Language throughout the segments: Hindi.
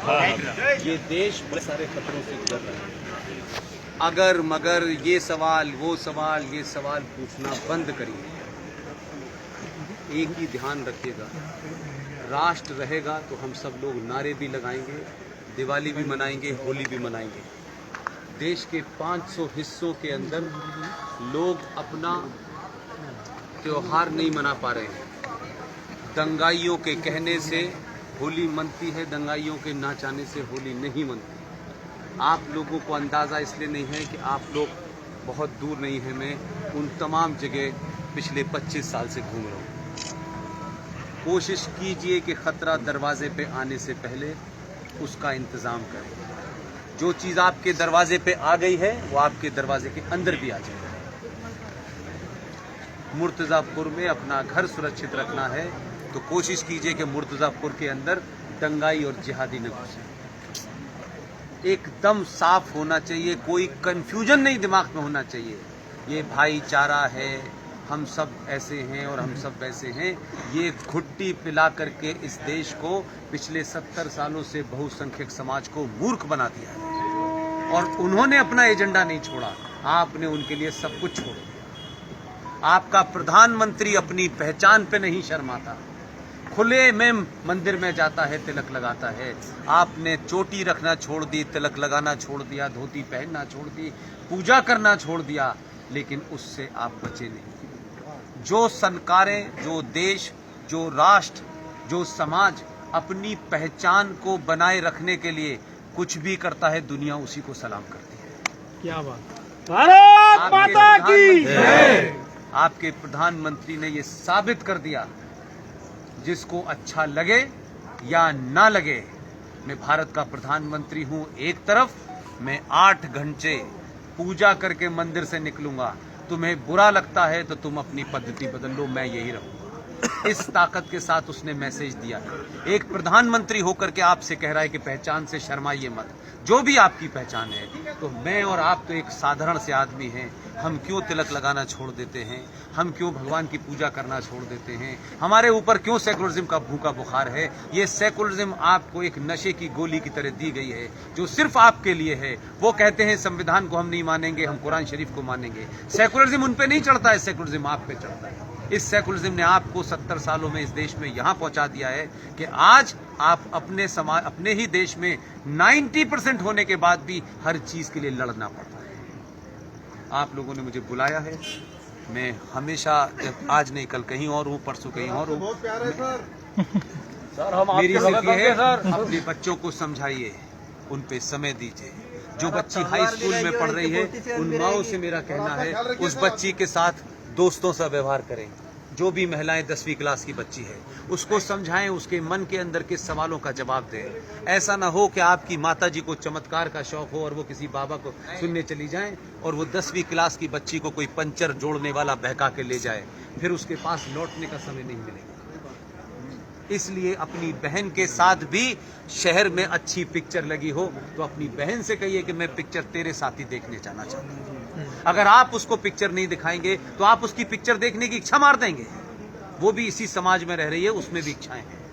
ये देश बड़े सारे खतरों से गुजर रहा है। अगर मगर ये सवाल वो सवाल ये सवाल पूछना बंद करिए। एक ही ध्यान रखिएगा, राष्ट्र रहेगा तो हम सब लोग नारे भी लगाएंगे, दिवाली भी मनाएंगे, होली भी मनाएंगे। देश के 500 हिस्सों के अंदर लोग अपना त्योहार नहीं मना पा रहे हैं। दंगाइयों के कहने से होली मनती है, दंगाइयों के ना चाहने से होली नहीं मनती। आप लोगों को अंदाज़ा इसलिए नहीं है कि आप लोग बहुत दूर नहीं हैं। मैं उन तमाम जगह पिछले 25 साल से घूम रहा हूँ। कोशिश कीजिए कि ख़तरा दरवाजे पे आने से पहले उसका इंतज़ाम करें। जो चीज़ आपके दरवाजे पे आ गई है वो आपके दरवाजे के अंदर भी आ जाए। मुर्तज़ापुर में अपना घर सुरक्षित रखना है तो कोशिश कीजिए कि मुर्तज़ापुर के अंदर दंगाई और जिहादी न घुसे। एकदम साफ होना चाहिए, कोई कंफ्यूजन नहीं दिमाग में होना चाहिए। ये भाईचारा है, हम सब ऐसे हैं और हम सब वैसे हैं। ये घुट्टी पिला करके इस देश को पिछले 70 सालों से बहुसंख्यक समाज को मूर्ख बना दिया है और उन्होंने अपना एजेंडा नहीं छोड़ा। आपने उनके लिए सब कुछ छोड़ दिया। आपका प्रधानमंत्री अपनी पहचान पे नहीं शर्माता, खुले में मंदिर में जाता है, तिलक लगाता है। आपने चोटी रखना छोड़ दी, तिलक लगाना छोड़ दिया, धोती पहनना छोड़ दी, पूजा करना छोड़ दिया, लेकिन उससे आप बचे नहीं। जो सरकारें, जो देश, जो राष्ट्र, जो समाज अपनी पहचान को बनाए रखने के लिए कुछ भी करता है, दुनिया उसी को सलाम करती है। क्या बात, भारत माता की जय। आपके प्रधानमंत्री ने ये साबित कर दिया, जिसको अच्छा लगे या ना लगे, मैं भारत का प्रधानमंत्री हूं। एक तरफ मैं 8 घंटे पूजा करके मंदिर से निकलूंगा, तुम्हें बुरा लगता है तो तुम अपनी पद्धति बदल लो, मैं यही रहूंगा। इस ताकत के साथ उसने मैसेज दिया है। एक प्रधानमंत्री होकर के आपसे कह रहा है कि पहचान से शर्माइए मत, जो भी आपकी पहचान है। तो मैं और आप तो एक साधारण से आदमी हैं, हम क्यों तिलक लगाना छोड़ देते हैं? हम क्यों भगवान की पूजा करना छोड़ देते हैं? हमारे ऊपर क्यों सेकुलरिज्म का भूखा बुखार है? ये सेकुलरिज्म आपको एक नशे की गोली की तरह दी गई है, जो सिर्फ आपके लिए है। वो कहते हैं संविधान को हम नहीं मानेंगे, हम कुरान शरीफ को मानेंगे। सेकुलरिज्म उन पे नहीं चढ़ता है, सेकुलरिज्म आप पे चढ़ता है। इस सेकुलरिज्म ने आपको 70 सालों में इस देश में यहां पहुंचा दिया है कि आज आप अपने समाज, अपने ही देश में 90% होने के बाद भी हर चीज के लिए लड़ना पड़ता है। आप लोगों ने मुझे बुलाया है, मैं हमेशा, आज नहीं कल कहीं और हूं, परसों कहीं और हूं। मेरी सिर्फ ये है, अपने बच्चों को समझाइए, उन पे समय दीजिए। जो बच्ची हाई स्कूल में पढ़ रही है, उन माओं से मेरा कहना है उस बच्ची के साथ दोस्तों सा व्यवहार करें। जो भी महिलाएं 10वीं क्लास की बच्ची है, उसको समझाएं, उसके मन के अंदर के सवालों का जवाब दें। ऐसा ना हो कि आपकी माताजी को चमत्कार का शौक हो और वो किसी बाबा को सुनने चली जाएं और वो 10वीं क्लास की बच्ची को कोई पंचर जोड़ने वाला बहका के ले जाए, फिर उसके पास लौटने का समय नहीं मिलेगा। इसलिए अपनी बहन के साथ भी शहर में अच्छी पिक्चर लगी हो तो अपनी बहन से कहिए कि मैं पिक्चर तेरे साथ ही देखने जाना चाहता हूँ। अगर आप उसको पिक्चर नहीं दिखाएंगे तो आप उसकी पिक्चर देखने की इच्छा मार देंगे। वो भी इसी समाज में रह रही है, उसमें भी इच्छाएं हैं।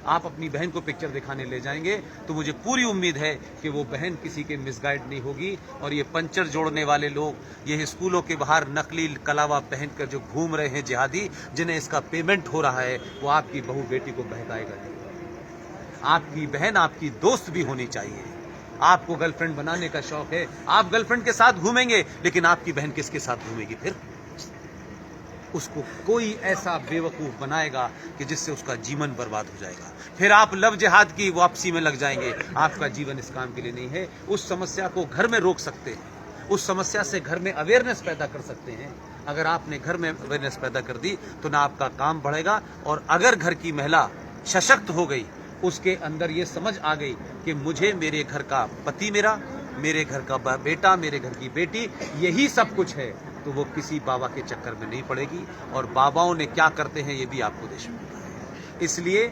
आप अपनी बहन को पिक्चर दिखाने ले जाएंगे तो मुझे पूरी उम्मीद है कि वो बहन किसी के मिसगाइड नहीं होगी। और ये पंचर जोड़ने वाले लोग, ये स्कूलों के बाहर नकली कलावा पहनकर जो घूम रहे हैं जिहादी, जिन्हें इसका पेमेंट हो रहा है, वो आपकी बहू बेटी को बहकाएगा नहीं। आपकी बहन आपकी दोस्त भी होनी चाहिए। आपको गर्लफ्रेंड बनाने का शौक है, आप गर्लफ्रेंड के साथ घूमेंगे, लेकिन आपकी बहन किसके साथ घूमेगी? फिर उसको कोई ऐसा बेवकूफ बनाएगा कि जिससे उसका जीवन बर्बाद हो जाएगा। फिर आप लव जिहाद की वापसी में लग जाएंगे। आपका जीवन इस काम के लिए नहीं है। उस समस्या को घर में रोक सकते हैं, उस समस्या से घर में अवेयरनेस पैदा कर सकते हैं। अगर आपने घर में अवेयरनेस पैदा कर दी तो ना आपका काम बढ़ेगा, और अगर घर की महिला सशक्त हो गई, उसके अंदर ये समझ आ गई कि मुझे मेरे घर का पति, मेरे घर का बेटा, मेरे घर की बेटी, यही सब कुछ है, तो वो किसी बाबा के चक्कर में नहीं पड़ेगी। और बाबाओं ने क्या करते हैं ये भी आपको देश में पता है। इसलिए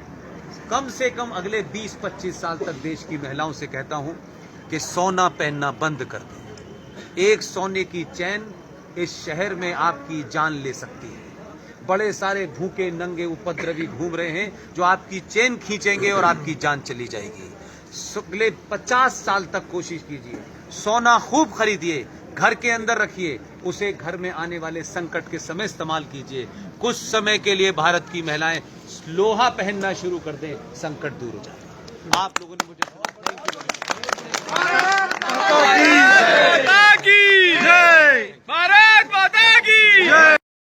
कम से कम अगले 20-25 साल तक देश की महिलाओं से कहता हूं कि सोना पहनना बंद कर दें। एक सोने की चैन इस शहर में आपकी जान ले सकती है। बड़े सारे भूखे नंगे उपद्रवी घूम रहे हैं जो आपकी चेन खींचेंगे और आपकी जान चली जाएगी। अगले 50 साल तक कोशिश कीजिए। सोना खूब खरीदिए, घर के अंदर रखिए, उसे घर में आने वाले संकट के समय इस्तेमाल कीजिए। कुछ समय के लिए भारत की महिलाएं लोहा पहनना शुरू कर दें, संकट दूर हो जाए। आप लोगों ने मुझे